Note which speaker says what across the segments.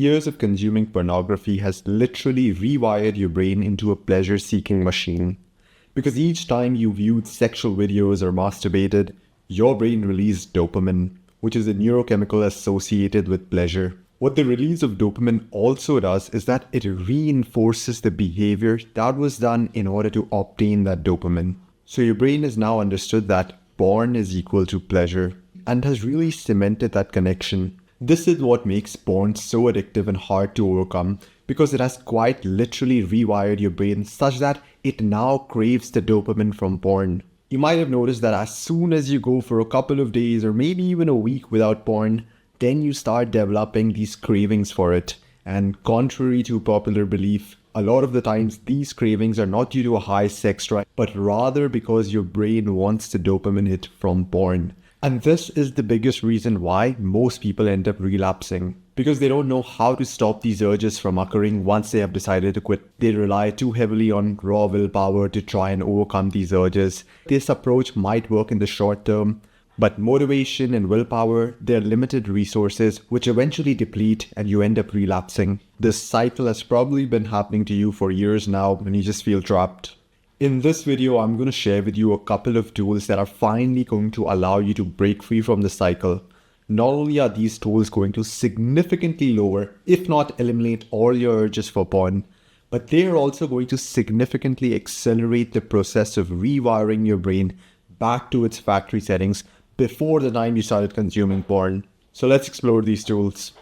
Speaker 1: years of consuming pornography has literally rewired your brain into a pleasure-seeking machine. Because each time you viewed sexual videos or masturbated, your brain released dopamine, which is a neurochemical associated with pleasure. What the release of dopamine also does is that it reinforces the behavior that was done in order to obtain that dopamine. So your brain has now understood that porn is equal to pleasure and has really cemented that connection. This is what makes porn so addictive and hard to overcome, because it has quite literally rewired your brain such that it now craves the dopamine from porn. You might have noticed that as soon as you go for a couple of days or maybe even a week without porn, then you start developing these cravings for it. And contrary to popular belief, a lot of the times these cravings are not due to a high sex drive, but rather because your brain wants the dopamine hit from porn. And this is the biggest reason why most people end up relapsing. Because they don't know how to stop these urges from occurring once they have decided to quit. They rely too heavily on raw willpower to try and overcome these urges. This approach might work in the short term, but motivation and willpower, they're limited resources which eventually deplete and you end up relapsing. This cycle has probably been happening to you for years now and you just feel trapped. In this video, I'm going to share with you a couple of tools that are finally going to allow you to break free from the cycle. Not only are these tools going to significantly lower, if not eliminate all your urges for porn, but they are also going to significantly accelerate the process of rewiring your brain back to its factory settings before the time you started consuming porn. So let's explore these tools.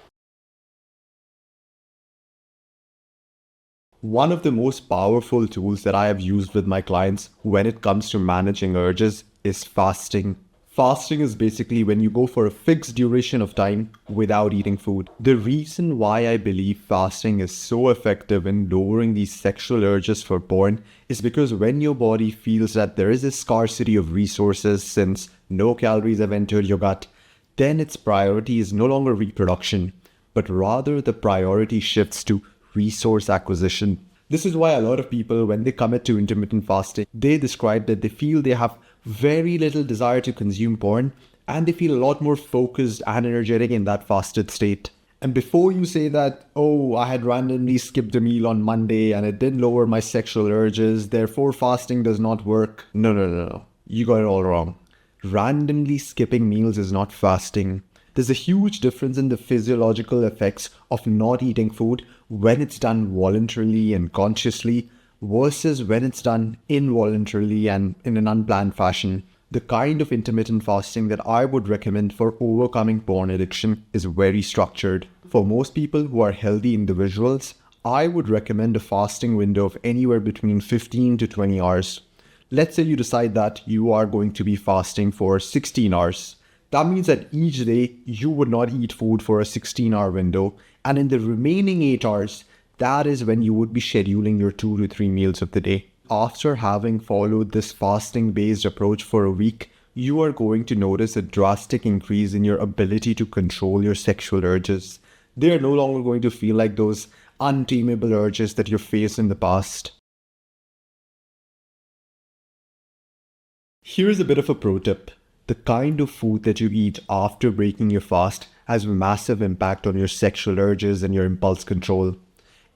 Speaker 1: One of the most powerful tools that I have used with my clients when it comes to managing urges is fasting. Fasting is basically when you go for a fixed duration of time without eating food. The reason why I believe fasting is so effective in lowering these sexual urges for porn is because when your body feels that there is a scarcity of resources since no calories have entered your gut, then its priority is no longer reproduction, but rather the priority shifts to resource acquisition. This is why a lot of people, when they commit to intermittent fasting, they describe that they feel they have very little desire to consume porn and they feel a lot more focused and energetic in that fasted state. And before you say that, oh, I had randomly skipped a meal on Monday and it didn't lower my sexual urges, therefore fasting does not work. No. You got it all wrong. Randomly skipping meals is not fasting. There's a huge difference in the physiological effects of not eating food when it's done voluntarily and consciously versus when it's done involuntarily and in an unplanned fashion. The kind of intermittent fasting that I would recommend for overcoming porn addiction is very structured. For most people who are healthy individuals, I would recommend a fasting window of anywhere between 15 to 20 hours. Let's say you decide that you are going to be fasting for 16 hours. That means that each day you would not eat food for a 16-hour window, and in the remaining 8 hours, that is when you would be scheduling your 2 to 3 meals of the day. After having followed this fasting-based approach for a week, you are going to notice a drastic increase in your ability to control your sexual urges. They are no longer going to feel like those untamable urges that you faced in the past. Here's a bit of a pro tip. The kind of food that you eat after breaking your fast has a massive impact on your sexual urges and your impulse control.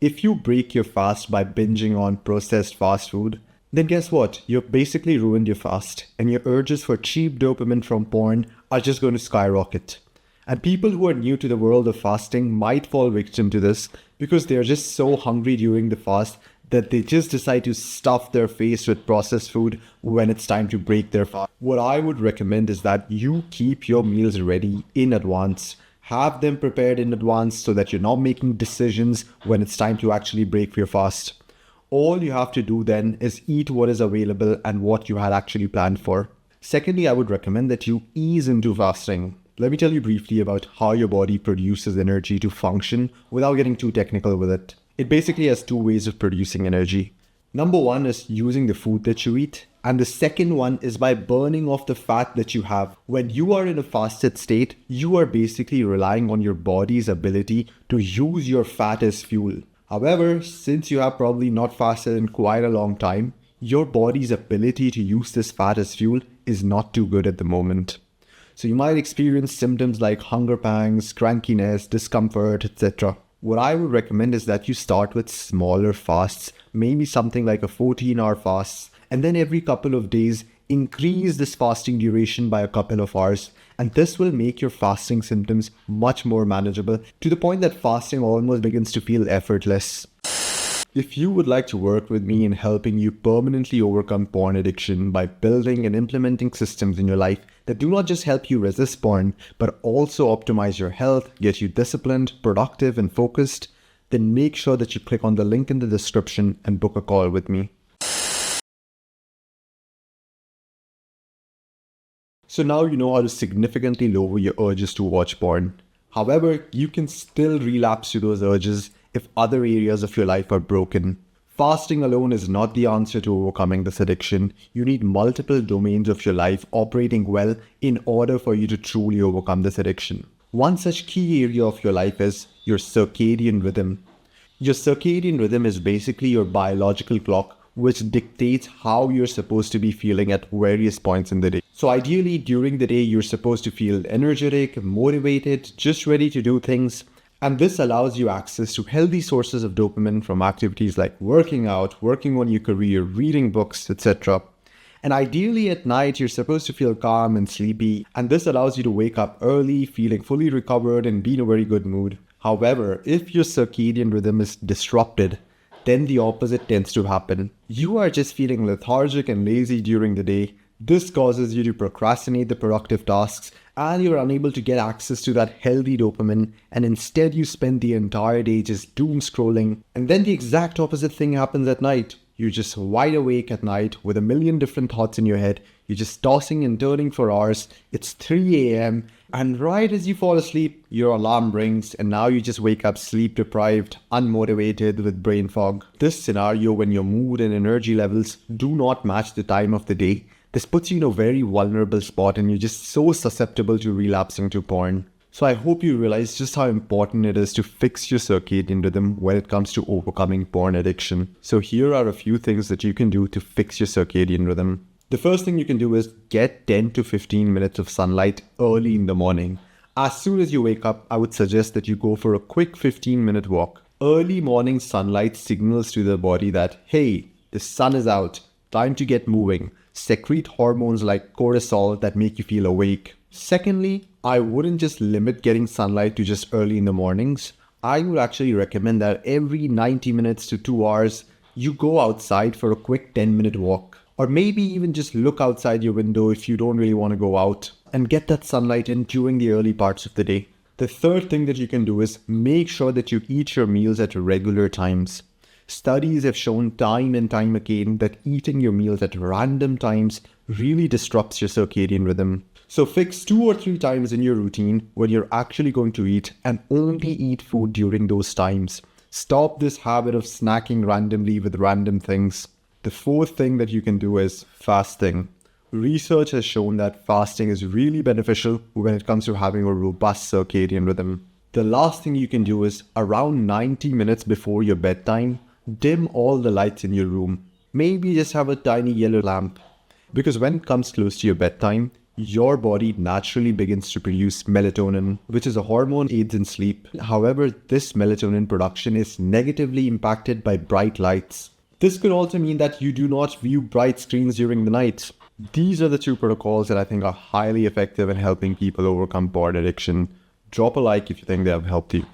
Speaker 1: If you break your fast by binging on processed fast food, then guess what? You've basically ruined your fast, and your urges for cheap dopamine from porn are just going to skyrocket. And people who are new to the world of fasting might fall victim to this because they are just so hungry during the fast that they just decide to stuff their face with processed food when it's time to break their fast. What I would recommend is that you keep your meals ready in advance. Have them prepared in advance so that you're not making decisions when it's time to actually break your fast. All you have to do then is eat what is available and what you had actually planned for. Secondly, I would recommend that you ease into fasting. Let me tell you briefly about how your body produces energy to function without getting too technical with it. It basically has two ways of producing energy. Number one is using the food that you eat, and the second one is by burning off the fat that you have. When you are in a fasted state, you are basically relying on your body's ability to use your fat as fuel. However, since you have probably not fasted in quite a long time, your body's ability to use this fat as fuel is not too good at the moment. So you might experience symptoms like hunger pangs, crankiness, discomfort, etc. What I would recommend is that you start with smaller fasts, maybe something like a 14-hour fast, and then every couple of days, increase this fasting duration by a couple of hours. And this will make your fasting symptoms much more manageable, to the point that fasting almost begins to feel effortless. If you would like to work with me in helping you permanently overcome porn addiction by building and implementing systems in your life that do not just help you resist porn, but also optimize your health, get you disciplined, productive, and focused, then make sure that you click on the link in the description and book a call with me. So now you know how to significantly lower your urges to watch porn. However, you can still relapse to those urges if other areas of your life are broken. Fasting alone is not the answer to overcoming this addiction. You need multiple domains of your life operating well in order for you to truly overcome this addiction. One such key area of your life is your circadian rhythm. Your circadian rhythm is basically your biological clock, which dictates how you're supposed to be feeling at various points in the day. So ideally, during the day, you're supposed to feel energetic, motivated, just ready to do things. And this allows you access to healthy sources of dopamine from activities like working out, working on your career, reading books, etc. And ideally at night, you're supposed to feel calm and sleepy. And this allows you to wake up early, feeling fully recovered and be in a very good mood. However, if your circadian rhythm is disrupted, then the opposite tends to happen. You are just feeling lethargic and lazy during the day. This causes you to procrastinate the productive tasks, and you're unable to get access to that healthy dopamine, and instead you spend the entire day just doom scrolling. And then the exact opposite thing happens at night. You're just wide awake at night with a million different thoughts in your head. You're just tossing and turning for hours. It's 3 a.m. and right as you fall asleep, your alarm rings, and now you just wake up sleep deprived, unmotivated, with brain fog. This scenario, when your mood and energy levels do not match the time of the day, this puts you in a very vulnerable spot, and you're just so susceptible to relapsing to porn. So I hope you realize just how important it is to fix your circadian rhythm when it comes to overcoming porn addiction. So here are a few things that you can do to fix your circadian rhythm. The first thing you can do is get 10 to 15 minutes of sunlight early in the morning. As soon as you wake up, I would suggest that you go for a quick 15-minute walk. Early morning sunlight signals to the body that, hey, the sun is out, time to get moving. Secrete hormones like cortisol that make you feel awake. Secondly, I wouldn't just limit getting sunlight to just early in the mornings. I would actually recommend that every 90 minutes to 2 hours, you go outside for a quick 10-minute walk. Or maybe even just look outside your window if you don't really want to go out, and get that sunlight in during the early parts of the day. The third thing that you can do is make sure that you eat your meals at regular times. Studies have shown time and time again that eating your meals at random times really disrupts your circadian rhythm. So fix 2 or 3 times in your routine when you're actually going to eat, and only eat food during those times. Stop this habit of snacking randomly with random things. The fourth thing that you can do is fasting. Research has shown that fasting is really beneficial when it comes to having a robust circadian rhythm. The last thing you can do is, around 90 minutes before your bedtime, dim all the lights in your room. Maybe just have a tiny yellow lamp. Because when it comes close to your bedtime, your body naturally begins to produce melatonin, which is a hormone aids in sleep. However, this melatonin production is negatively impacted by bright lights. This could also mean that you do not view bright screens during the night. These are the 2 protocols that I think are highly effective in helping people overcome porn addiction. Drop a like if you think they have helped you.